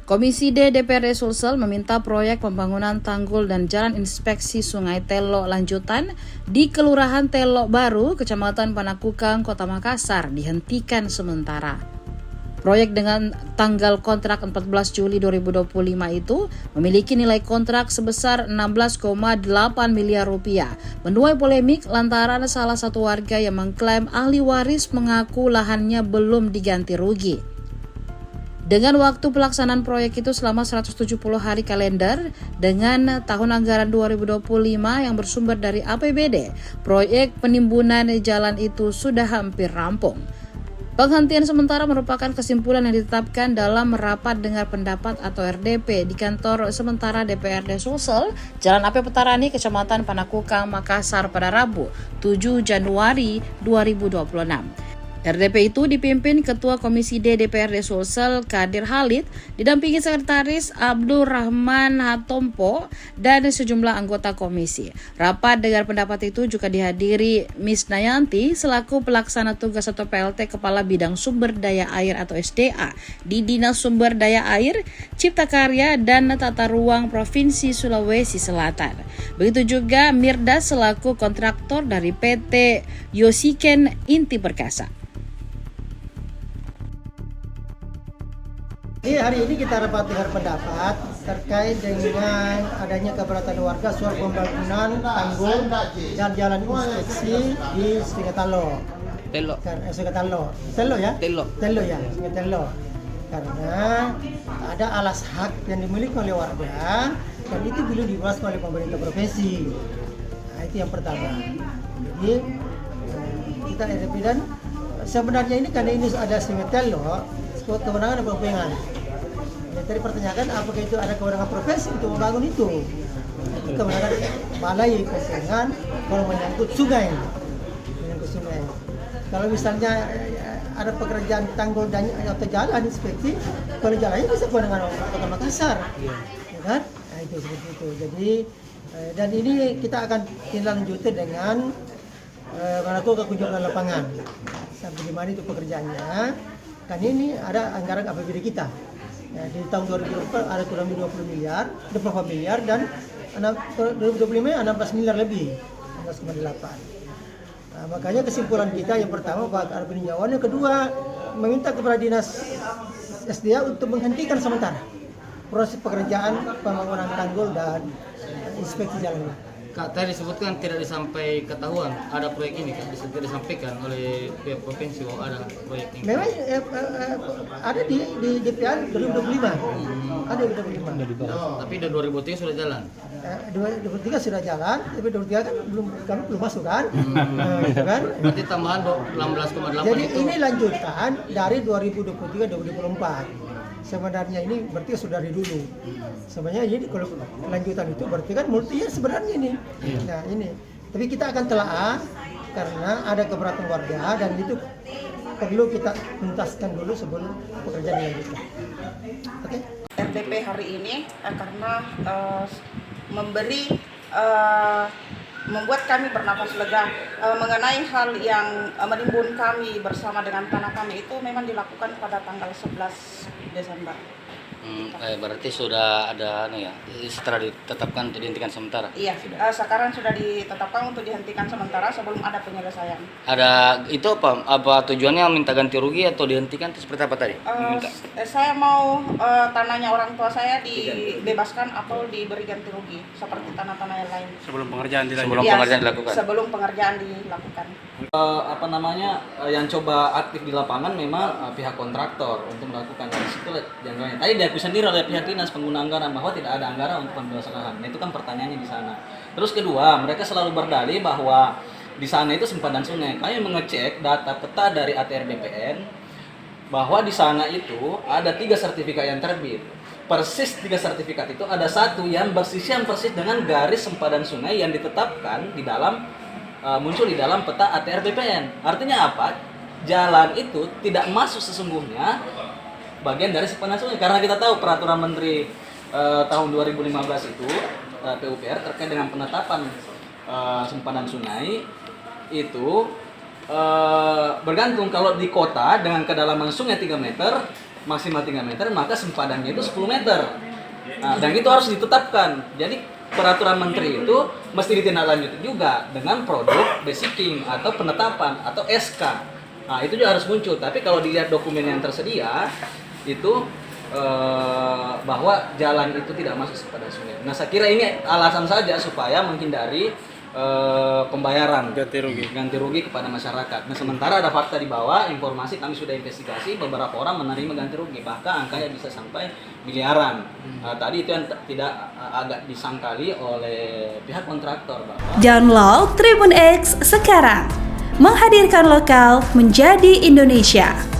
Komisi D DPRD Sulsel meminta proyek pembangunan tanggul dan jalan inspeksi Sungai Telok lanjutan di Kelurahan Telok Baru, Kecamatan Panakukang, Kota Makassar dihentikan sementara. Proyek dengan tanggal kontrak 14 Juli 2025 itu memiliki nilai kontrak sebesar 16,8 miliar rupiah. Menuai polemik lantaran salah satu warga yang mengklaim ahli waris mengaku lahannya belum diganti rugi. Dengan waktu pelaksanaan proyek itu selama 170 hari kalender dengan tahun anggaran 2025 yang bersumber dari APBD, proyek penimbunan jalan itu sudah hampir rampung. Penghentian sementara merupakan kesimpulan yang ditetapkan dalam rapat dengar pendapat atau RDP di kantor sementara DPRD Sulsel, Jalan AP Petarani, Kecamatan Panakukang, Makassar pada Rabu, 7 Januari 2026. RDP itu dipimpin Ketua Komisi D DPRD Sulsel Kadir Halid, didampingi Sekretaris Abdul Rahman Hatompo dan sejumlah anggota komisi. Rapat dengar pendapat itu juga dihadiri Miss Nayanti selaku pelaksana tugas atau PLT Kepala Bidang Sumber Daya Air atau SDA di Dinas Sumber Daya Air, Cipta Karya dan Tata Ruang Provinsi Sulawesi Selatan. Begitu juga Mirda selaku kontraktor dari PT Yosiken Inti Perkasa. Hari ini kita rapat dengar pendapat terkait dengan adanya keberatan warga soal pembangunan tanggul dan jalan inspeksi di Sungai Telok. Sungai Telok. Telok ya? Telok ya, Sungai Telok. Karena ada alas hak yang dimiliki oleh warga dan itu belum dibahas oleh pemerintah provinsi. Nah, itu yang pertama. Jadi kita RDP dan sebenarnya ini karena ini ada Sungai Telok, kewenangan dan kewenangan. Tadi pertanyakan apakah itu ada kewenangan provinsi untuk membangun itu? Itu kewenangan balai kewenangan kalau menyangkut sungai. Kalau misalnya ada pekerjaan tanggul dan atau jalan inspeksi, kalau jalannya bisa kewenangan Kota Makassar, ya kan? Nah, itu seperti itu. Jadi dan ini kita akan tindak lanjuti dengan melakukan kunjungan lapangan. Sampai di mana itu pekerjaannya? Kan ini ada anggaran APBD kita. Ya, di tahun 2024 ada kurang lebih 24 miliar dan 2025 16 miliar lebih, 16,8. Nah, makanya kesimpulan kita yang pertama ada peninjauan, yang kedua meminta kepada Dinas SDA untuk menghentikan sementara proses pekerjaan pembangunan tanggul dan inspeksi jalan. Kak, tadi disebutkan tidak disampai ketahuan ada proyek ini, Kak, tidak disampaikan oleh pihak provinsi bahwa ada proyek ini. Memang ada di DPR 2025. Ada di 2025. Tapi di 2003 sudah jalan. 2023 sudah jalan, tapi 2023 kan belum masuk kan? Gitu kan? Berarti tambahan 16,8 Jadi itu. ini lanjutan dari 2023-2024. Sebenarnya ini berarti sudah dari dulu. Sebenarnya ini kalau lanjutan itu berarti kan multinya sebenarnya ini. Nah ini, tapi kita akan telaah karena ada keberatan warga dan itu perlu kita tuntaskan dulu sebelum pekerjaan dilanjutkan. Oke? RDP hari ini karena membuat kami bernafas lega mengenai hal yang menimbun kami bersama dengan tanah kami itu memang dilakukan pada tanggal 11 Desember. Berarti sudah ada setelah ditetapkan dihentikan sementara. Iya, sekarang sudah ditetapkan untuk dihentikan sementara sebelum ada penyelesaian. Ada itu apa tujuannya minta ganti rugi atau dihentikan itu seperti apa tadi? Saya mau tanahnya orang tua saya dibebaskan atau diberi ganti rugi seperti tanah-tanah yang lain. Sebelum pengerjaan dilanjut. Pengerjaan dilakukan. Sebelum pengerjaan dilakukan. Yang coba aktif di lapangan memang pihak kontraktor untuk melakukan itu jangkauannya. Tadi diakui sendiri oleh pihak dinas pengguna anggaran bahwa tidak ada anggaran untuk pembebasan lahan. Nah, itu kan pertanyaannya di sana. Terus kedua, mereka selalu berdalih bahwa di sana itu sempadan sungai. Kami mengecek data peta dari ATR BPN bahwa di sana itu ada 3 sertifikat yang terbit. Persis 3 sertifikat itu ada satu yang bersisian persis dengan garis sempadan sungai yang ditetapkan di dalam muncul di dalam peta ATR BPN. Artinya apa? Jalan itu tidak masuk sesungguhnya bagian dari sempadan sungai karena kita tahu peraturan Menteri tahun 2015 itu PUPR terkait dengan penetapan sempadan sungai itu bergantung kalau di kota dengan kedalaman sungai 3 meter maksimal 3 meter, maka sempadannya itu 10 meter. Nah, dan itu harus ditetapkan. Jadi peraturan menteri itu mesti ditindaklanjuti juga dengan produk basicing atau penetapan atau SK. Nah, itu juga harus muncul. Tapi kalau dilihat dokumen yang tersedia itu bahwa jalan itu tidak masuk sempadan sungai. Nah, saya kira ini alasan saja supaya menghindari pembayaran ganti rugi kepada masyarakat. Nah, sementara ada fakta di bawah, informasi kami sudah investigasi, beberapa orang menerima ganti rugi, bahkan angkanya bisa sampai miliaran. Tadi itu yang tidak agak disangkali oleh pihak kontraktor, Bapak. Download Tribun X sekarang, menghadirkan lokal menjadi Indonesia.